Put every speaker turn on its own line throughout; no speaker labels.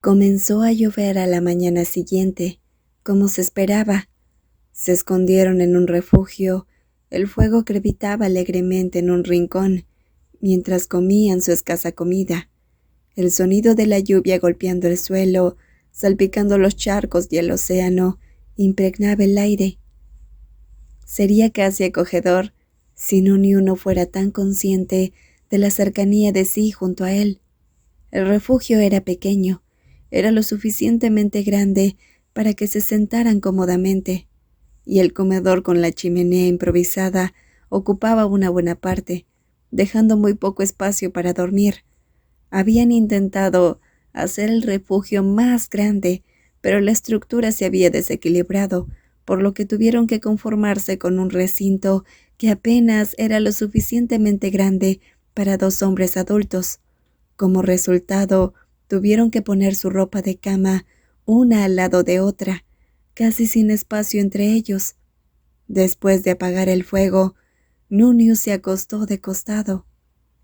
Comenzó a llover a la mañana siguiente, como se esperaba. Se escondieron en un refugio. El fuego crepitaba alegremente en un rincón, mientras comían su escasa comida. El sonido de la lluvia golpeando el suelo, salpicando los charcos y el océano, impregnaba el aire. Sería casi acogedor si Nuniu no fuera tan consciente de la cercanía de sí junto a él. El refugio era pequeño, era lo suficientemente grande para que se sentaran cómodamente, y el comedor con la chimenea improvisada ocupaba una buena parte, dejando muy poco espacio para dormir. Habían intentado hacer el refugio más grande, pero la estructura se había desequilibrado, por lo que tuvieron que conformarse con un recinto que apenas era lo suficientemente grande para 2 hombres adultos. Como resultado, tuvieron que poner su ropa de cama una al lado de otra, casi sin espacio entre ellos. Después de apagar el fuego, Nuniu se acostó de costado,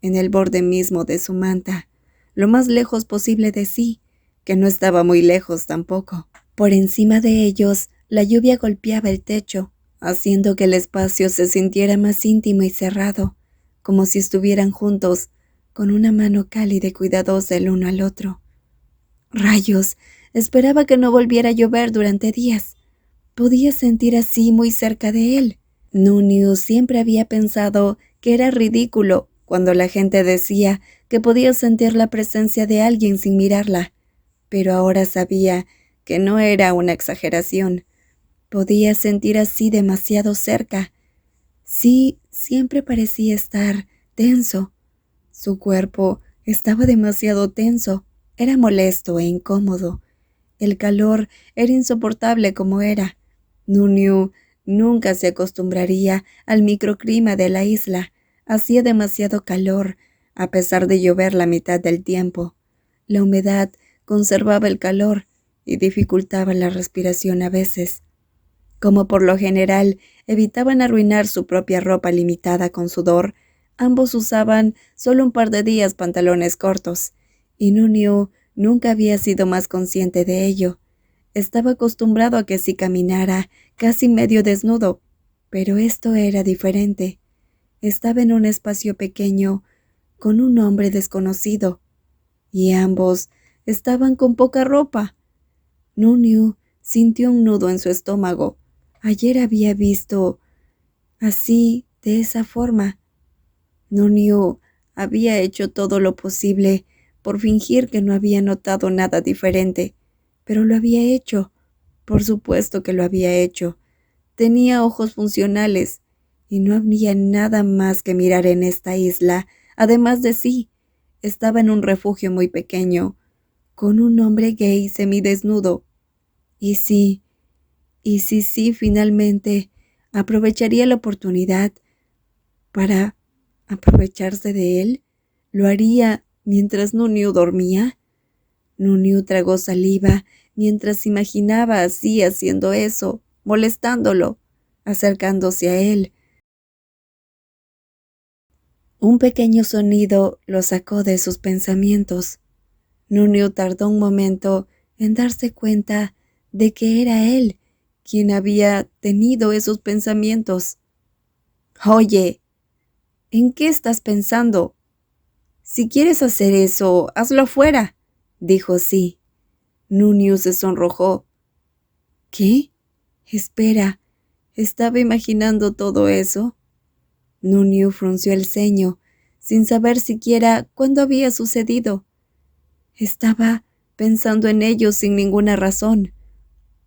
en el borde mismo de su manta, lo más lejos posible de sí, que no estaba muy lejos tampoco. Por encima de ellos, la lluvia golpeaba el techo, haciendo que el espacio se sintiera más íntimo y cerrado, como si estuvieran juntos, con una mano cálida y cuidadosa el uno al otro. Rayos, esperaba que no volviera a llover durante días. Podía sentir así muy cerca de él. Nuniu siempre había pensado que era ridículo cuando la gente decía que podía sentir la presencia de alguien sin mirarla, pero ahora sabía que no era una exageración. Podía sentir así demasiado cerca. Sí, siempre parecía estar tenso. Su cuerpo estaba demasiado tenso. Era molesto e incómodo. El calor era insoportable como era. Nuniu nunca se acostumbraría al microclima de la isla. Hacía demasiado calor, a pesar de llover la mitad del tiempo. La humedad conservaba el calor y dificultaba la respiración a veces. Como por lo general evitaban arruinar su propia ropa limitada con sudor, ambos usaban solo un par de días pantalones cortos, y Nuniu nunca había sido más consciente de ello. Estaba acostumbrado a que si caminara casi medio desnudo, pero esto era diferente. Estaba en un espacio pequeño con un hombre desconocido, y ambos estaban con poca ropa. Nuniu sintió un nudo en su estómago. Ayer había visto así, de esa forma. Nuniu había hecho todo lo posible por fingir que no había notado nada diferente, pero lo había hecho. Por supuesto que lo había hecho. Tenía ojos funcionales, y no había nada más que mirar en esta isla, además de sí. Estaba en un refugio muy pequeño, con un hombre gay semidesnudo. Y sí, finalmente aprovecharía la oportunidad para aprovecharse de él. ¿Lo haría mientras Nuniu dormía? Nuniu tragó saliva mientras se imaginaba así haciendo eso, molestándolo, acercándose a él. Un pequeño sonido lo sacó de sus pensamientos. Nuniu tardó un momento en darse cuenta de que era él quien había tenido esos pensamientos. «Oye, ¿en qué estás pensando? Si quieres hacer eso, hazlo afuera», dijo Sí. Nuniu se sonrojó. «¿Qué? Espera, ¿estaba imaginando todo eso?» Nuniu frunció el ceño, sin saber siquiera cuándo había sucedido. Estaba pensando en ello sin ninguna razón.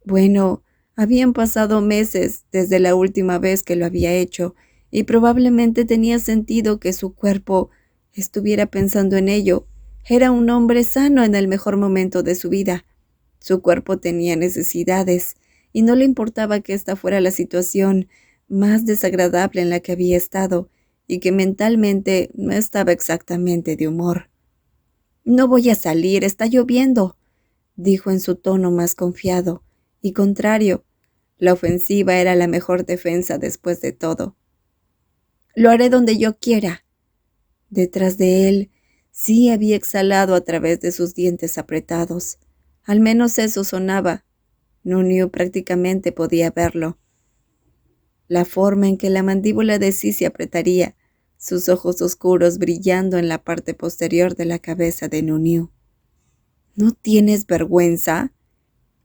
Bueno, habían pasado meses desde la última vez que lo había hecho, y probablemente tenía sentido que su cuerpo estuviera pensando en ello. Era un hombre sano en el mejor momento de su vida. Su cuerpo tenía necesidades, y no le importaba que esta fuera la situación más desagradable en la que había estado, y que mentalmente no estaba exactamente de humor. «No voy a salir, está lloviendo», dijo en su tono más confiado y contrario. La ofensiva era la mejor defensa después de todo. «Lo haré donde yo quiera». Detrás de él, Sí había exhalado a través de sus dientes apretados. Al menos eso sonaba. Nuniu prácticamente podía verlo. La forma en que la mandíbula de Sí se apretaría, sus ojos oscuros brillando en la parte posterior de la cabeza de Nuniu. ¿No tienes vergüenza?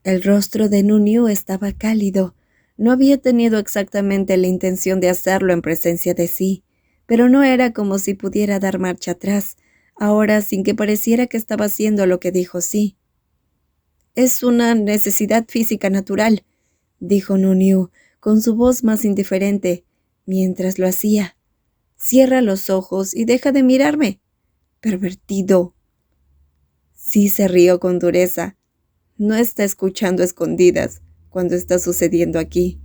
El rostro de Nuniu estaba cálido. No había tenido exactamente la intención de hacerlo en presencia de Sí, pero no era como si pudiera dar marcha atrás, ahora sin que pareciera que estaba haciendo lo que dijo Sí. Es una necesidad física natural, dijo Nuniu, con su voz más indiferente, mientras lo hacía. Cierra los ojos y deja de mirarme. Pervertido. Sí se rió con dureza. No está escuchando a escondidas cuando está sucediendo aquí.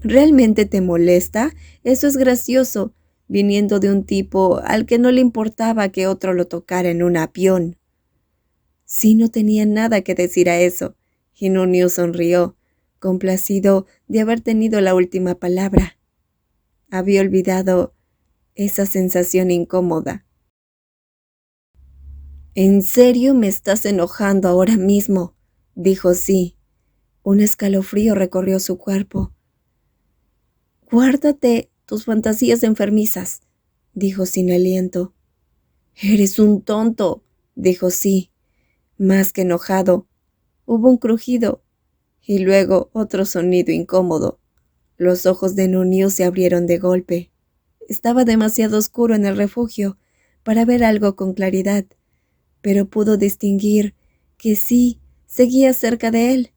¿Realmente te molesta? Eso es gracioso, viniendo de un tipo al que no le importaba que otro lo tocara en un avión. Sí no tenía nada que decir a eso, y Nuniu sonrió, complacido de haber tenido la última palabra. Había olvidado esa sensación incómoda. ¿En serio me estás enojando ahora mismo?, dijo Sí. Un escalofrío recorrió su cuerpo. Guárdate tus fantasías enfermizas, dijo sin aliento. Eres un tonto, dijo Sí, más que enojado. Hubo un crujido y luego otro sonido incómodo. Los ojos de Nuniu se abrieron de golpe. Estaba demasiado oscuro en el refugio para ver algo con claridad, pero pudo distinguir que Sí seguía cerca de él.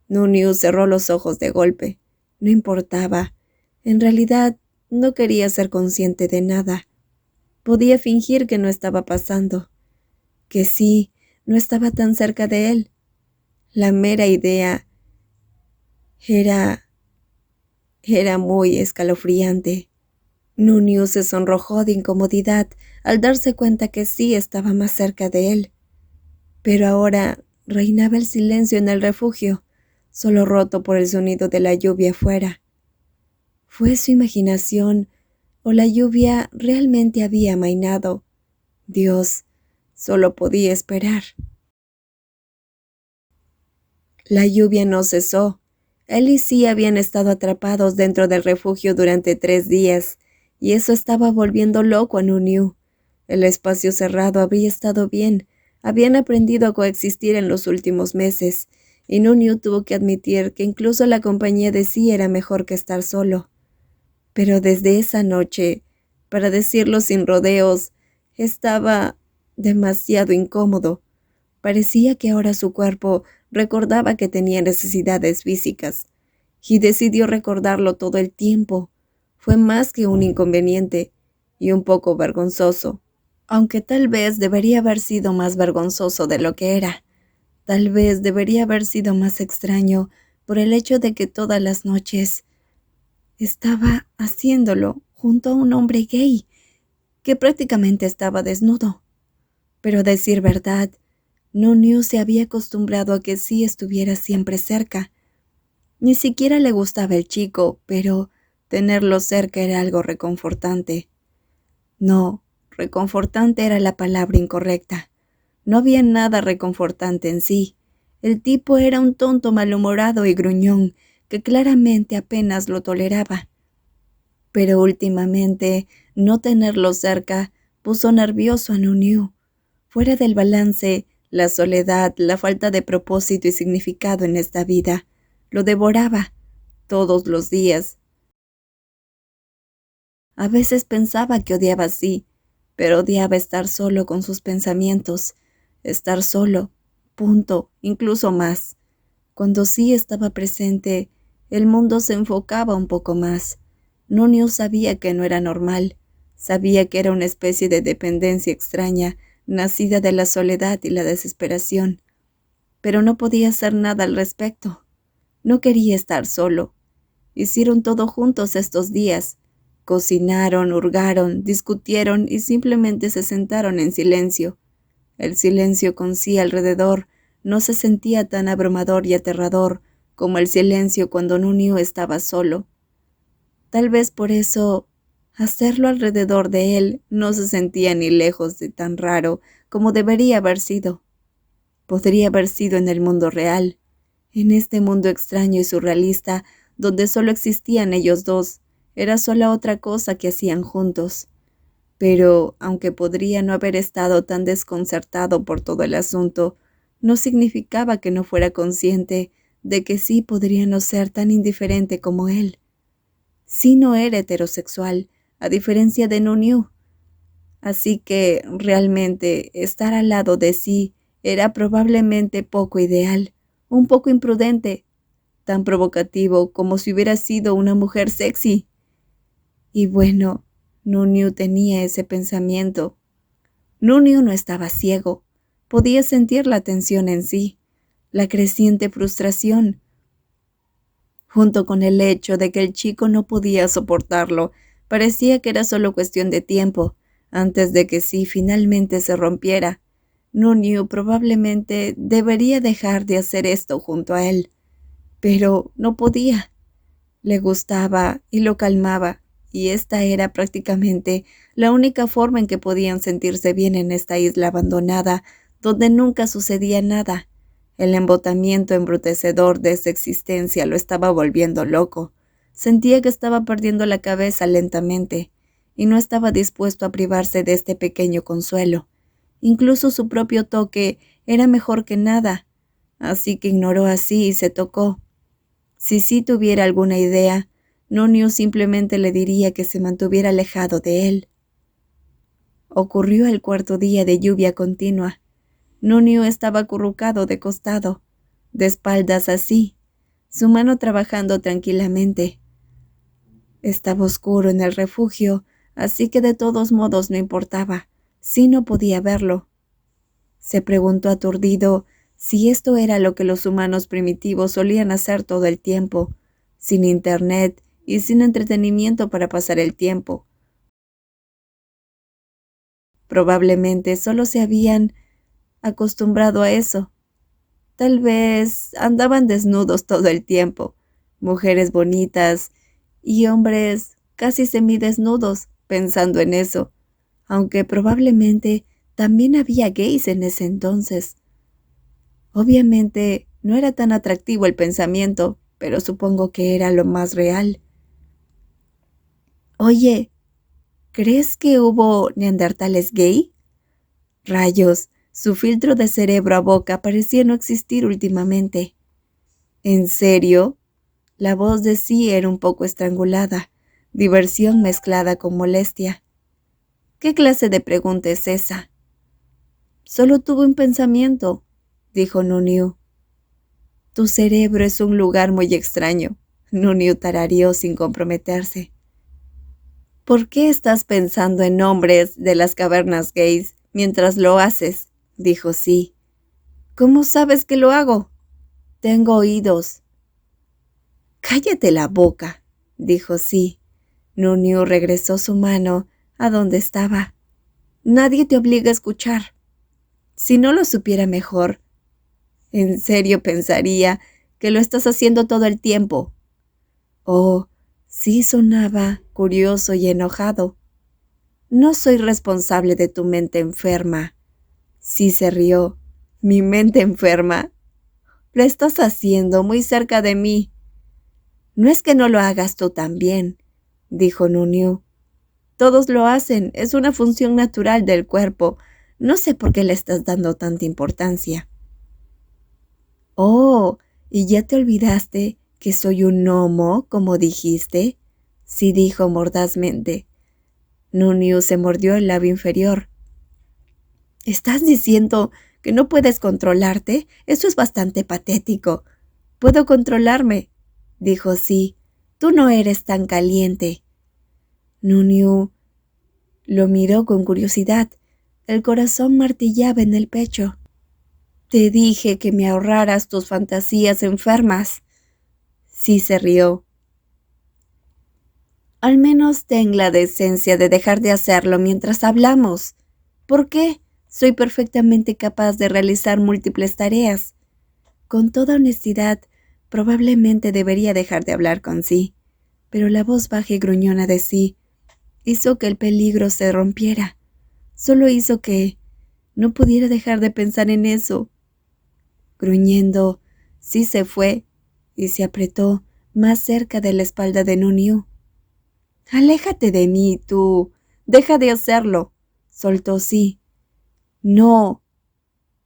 Nuniu cerró los ojos de golpe. No importaba. En realidad, no quería ser consciente de nada. Podía fingir que no estaba pasando, que Sí no estaba tan cerca de él. La mera idea era muy escalofriante. Nuniu se sonrojó de incomodidad al darse cuenta que Sí estaba más cerca de él. Pero ahora reinaba el silencio en el refugio, solo roto por el sonido de la lluvia afuera. ¿Fue su imaginación o la lluvia realmente había amainado? Dios solo podía esperar. La lluvia no cesó. Él y Sí habían estado atrapados dentro del refugio durante 3 días, y eso estaba volviendo loco a Nuniu. El espacio cerrado había estado bien, habían aprendido a coexistir en los últimos meses, y Nuniu tuvo que admitir que incluso la compañía de Sí era mejor que estar solo. Pero desde esa noche, para decirlo sin rodeos, estaba demasiado incómodo. Parecía que ahora su cuerpo recordaba que tenía necesidades físicas, y decidió recordarlo todo el tiempo. Fue más que un inconveniente, y un poco vergonzoso, aunque tal vez debería haber sido más vergonzoso de lo que era. Tal vez debería haber sido más extraño por el hecho de que todas las noches estaba haciéndolo junto a un hombre gay, que prácticamente estaba desnudo. Pero a decir verdad, Nuniu se había acostumbrado a que Sí estuviera siempre cerca. Ni siquiera le gustaba el chico, pero tenerlo cerca era algo reconfortante. No, reconfortante era la palabra incorrecta. No había nada reconfortante en Sí. El tipo era un tonto malhumorado y gruñón que claramente apenas lo toleraba. Pero últimamente, no tenerlo cerca puso nervioso a Nuniu. Fuera del balance, la soledad, la falta de propósito y significado en esta vida, lo devoraba todos los días. A veces pensaba que odiaba Sí, pero odiaba estar solo con sus pensamientos, estar solo, punto, incluso más. Cuando Sí estaba presente, el mundo se enfocaba un poco más. Nuniu sabía que no era normal, sabía que era una especie de dependencia extraña, nacida de la soledad y la desesperación, pero no podía hacer nada al respecto. No quería estar solo. Hicieron todo juntos estos días. Cocinaron, hurgaron, discutieron y simplemente se sentaron en silencio. El silencio con Sí alrededor no se sentía tan abrumador y aterrador como el silencio cuando Nuniu estaba solo. Tal vez por eso, hacerlo alrededor de él no se sentía ni lejos de tan raro como debería haber sido. Podría haber sido en el mundo real, en este mundo extraño y surrealista, donde solo existían ellos dos. Era sola otra cosa que hacían juntos. Pero, aunque podría no haber estado tan desconcertado por todo el asunto, no significaba que no fuera consciente de que sí podría no ser tan indiferente como él. Sí no era heterosexual, a diferencia de Nunyu. Así que, realmente, estar al lado de sí era probablemente poco ideal, un poco imprudente, tan provocativo como si hubiera sido una mujer sexy. Y bueno, Nunyu tenía ese pensamiento. Nunyu no estaba ciego. Podía sentir la tensión en sí, la creciente frustración, junto con el hecho de que el chico no podía soportarlo. Parecía que era solo cuestión de tiempo, antes de que sí finalmente se rompiera. Nunyu probablemente debería dejar de hacer esto junto a él, pero no podía. Le gustaba y lo calmaba, y esta era prácticamente la única forma en que podían sentirse bien en esta isla abandonada, donde nunca sucedía nada. El embotamiento embrutecedor de esa existencia lo estaba volviendo loco. Sentía que estaba perdiendo la cabeza lentamente, y no estaba dispuesto a privarse de este pequeño consuelo. Incluso su propio toque era mejor que nada, así que ignoró así y se tocó. Si sí tuviera alguna idea, Nunyu simplemente le diría que se mantuviera alejado de él. Ocurrió el cuarto día de lluvia continua. Nunyu estaba acurrucado de costado, de espaldas así, su mano trabajando tranquilamente. Estaba oscuro en el refugio, así que de todos modos no importaba, si no podía verlo. Se preguntó aturdido si esto era lo que los humanos primitivos solían hacer todo el tiempo, sin internet y sin entretenimiento para pasar el tiempo. Probablemente solo se habían acostumbrado a eso. Tal vez andaban desnudos todo el tiempo, mujeres bonitas y hombres casi semidesnudos pensando en eso, aunque probablemente también había gays en ese entonces. Obviamente no era tan atractivo el pensamiento, pero supongo que era lo más real. Oye, ¿crees que hubo neandertales gay? Rayos, su filtro de cerebro a boca parecía no existir últimamente. ¿En serio? La voz de sí era un poco estrangulada, diversión mezclada con molestia. ¿Qué clase de pregunta es esa? Solo tuve un pensamiento, dijo Nunyu. Tu cerebro es un lugar muy extraño, Nunyu tarareó sin comprometerse. ¿Por qué estás pensando en hombres de las cavernas gays mientras lo haces? Dijo sí. ¿Cómo sabes que lo hago? Tengo oídos. Cállate la boca, dijo sí. Nunyu regresó su mano a donde estaba. Nadie te obliga a escuchar. Si no lo supiera mejor, en serio pensaría que lo estás haciendo todo el tiempo. Oh, sí sonaba curioso y enojado. No soy responsable de tu mente enferma. Sí se rió. ¿Mi mente enferma? Lo estás haciendo muy cerca de mí. No es que no lo hagas tú también, dijo Nunyu. Todos lo hacen, es una función natural del cuerpo. No sé por qué le estás dando tanta importancia. Oh, ¿y ya te olvidaste que soy un gnomo, como dijiste? Sí, dijo mordazmente. Nunyu se mordió el labio inferior. ¿Estás diciendo que no puedes controlarte? Eso es bastante patético. Puedo controlarme, dijo sí. Tú no eres tan caliente. Nunyu lo miró con curiosidad. El corazón martillaba en el pecho. Te dije que me ahorraras tus fantasías enfermas. Sí se rió. Al menos ten la decencia de dejar de hacerlo mientras hablamos. ¿Por qué? Soy perfectamente capaz de realizar múltiples tareas. Con toda honestidad, probablemente debería dejar de hablar con sí, pero la voz baja y gruñona de sí hizo que el peligro se rompiera. Solo hizo que no pudiera dejar de pensar en eso. Gruñendo, sí se fue y se apretó más cerca de la espalda de Nuniu. «Aléjate de mí, tú. Deja de hacerlo», soltó Sí. «No,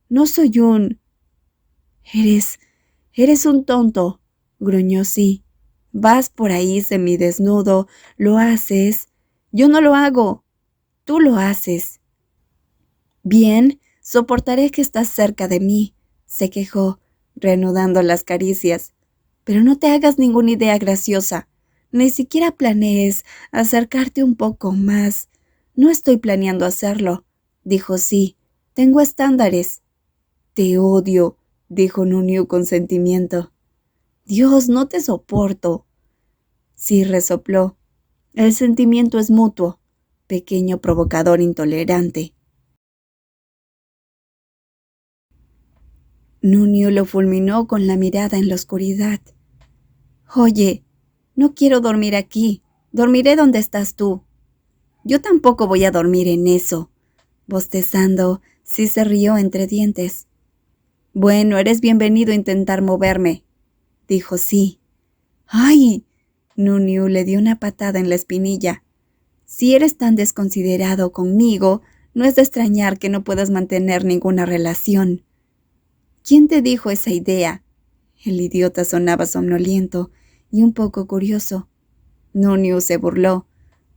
no soy un...» Eres un tonto», gruñó Sí. «Vas por ahí semidesnudo, lo haces. Yo no lo hago. Tú lo haces». «Bien, soportaré que estás cerca de mí», se quejó, reanudando las caricias. «Pero no te hagas ninguna idea graciosa. Ni siquiera planees acercarte un poco más. No estoy planeando hacerlo», dijo Sí. «Tengo estándares». «Te odio», dijo Nuniu con sentimiento. «Dios, no te soporto». Sí resopló. «El sentimiento es mutuo, pequeño provocador intolerante». Nuniu lo fulminó con la mirada en la oscuridad. «Oye, no quiero dormir aquí. Dormiré donde estás tú». «Yo tampoco voy a dormir en eso». Bostezando, Sí se rió entre dientes. «Bueno, eres bienvenido a intentar moverme», dijo Sí. «¡Ay!». Nuniu le dio una patada en la espinilla. «Si eres tan desconsiderado conmigo, no es de extrañar que no puedas mantener ninguna relación». «¿Quién te dijo esa idea?». El idiota sonaba somnoliento y un poco curioso. Nuniu se burló.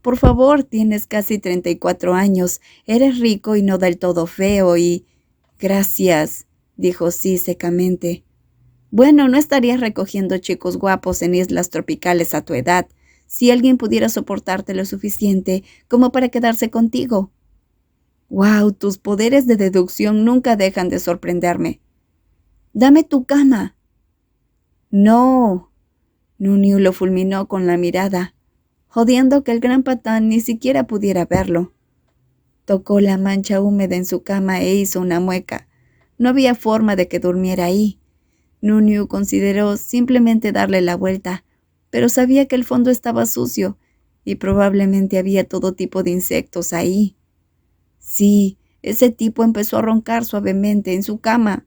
«Por favor, tienes casi 34 años, eres rico y no del todo feo y...». «Gracias», dijo Sí secamente. «Bueno, no estarías recogiendo chicos guapos en islas tropicales a tu edad, si alguien pudiera soportarte lo suficiente como para quedarse contigo». «Wow, tus poderes de deducción nunca dejan de sorprenderme». «Dame tu cama». «No». Nuniu lo fulminó con la mirada, odiando que el gran patán ni siquiera pudiera verlo. Tocó la mancha húmeda en su cama e hizo una mueca. No había forma de que durmiera ahí. Nuniu consideró simplemente darle la vuelta, pero sabía que el fondo estaba sucio y probablemente había todo tipo de insectos ahí. Sí, ese tipo empezó a roncar suavemente en su cama.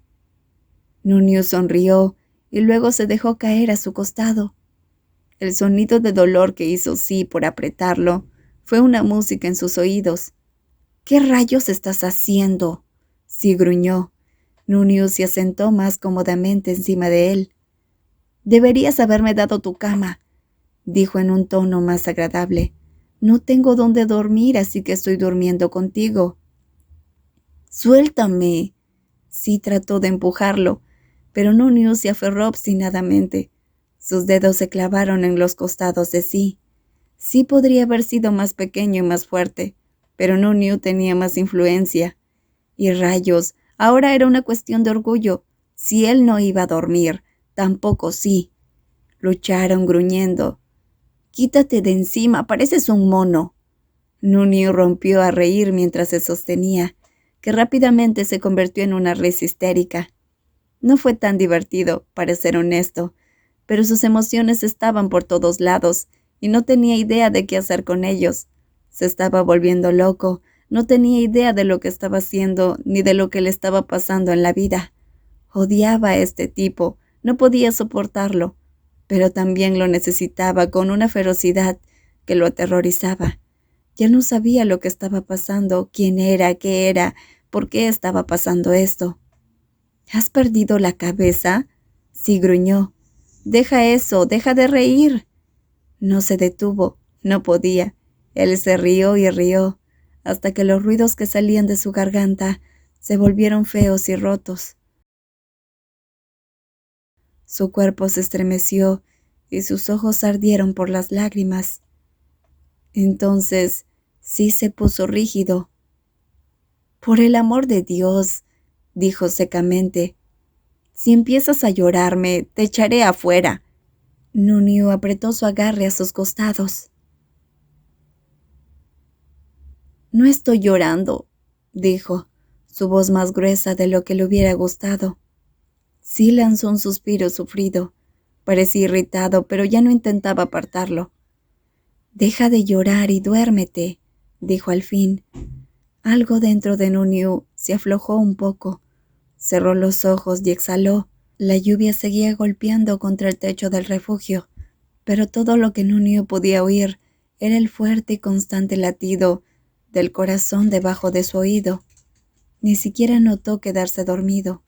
Nuniu sonrió y luego se dejó caer a su costado. El sonido de dolor que hizo Sí por apretarlo fue una música en sus oídos. «¿Qué rayos estás haciendo?», Sí gruñó. Nuniu se asentó más cómodamente encima de él. «Deberías haberme dado tu cama», dijo en un tono más agradable. «No tengo dónde dormir, así que estoy durmiendo contigo». «Suéltame». Sí trató de empujarlo, pero Nuniu se aferró obstinadamente. Sus dedos se clavaron en los costados de Sí. Sí podría haber sido más pequeño y más fuerte, pero Nuniu tenía más influencia. Y rayos, ahora era una cuestión de orgullo. Si él no iba a dormir, tampoco Sí. Lucharon gruñendo. «Quítate de encima, pareces un mono». Nuniu rompió a reír mientras se sostenía, que rápidamente se convirtió en una risa histérica. No fue tan divertido, para ser honesto, pero sus emociones estaban por todos lados y no tenía idea de qué hacer con ellos. Se estaba volviendo loco, no tenía idea de lo que estaba haciendo ni de lo que le estaba pasando en la vida. Odiaba a este tipo, no podía soportarlo, pero también lo necesitaba con una ferocidad que lo aterrorizaba. Ya no sabía lo que estaba pasando, quién era, qué era, por qué estaba pasando esto. «¿Has perdido la cabeza?», Sí gruñó. «Deja eso, deja de reír». No se detuvo, no podía. Él se rió y rió, hasta que los ruidos que salían de su garganta se volvieron feos y rotos. Su cuerpo se estremeció y sus ojos ardieron por las lágrimas. Entonces Sí se puso rígido. «Por el amor de Dios», dijo secamente, «si empiezas a llorarme, te echaré afuera». Nuniu apretó su agarre a sus costados. «No estoy llorando», dijo, su voz más gruesa de lo que le hubiera gustado. Sí lanzó un suspiro sufrido. Parecía irritado, pero ya no intentaba apartarlo. «Deja de llorar y duérmete», dijo al fin. Algo dentro de Nuniu se aflojó un poco. Cerró los ojos y exhaló. La lluvia seguía golpeando contra el techo del refugio, pero todo lo que Nuño podía oír era el fuerte y constante latido del corazón debajo de su oído. Ni siquiera notó quedarse dormido.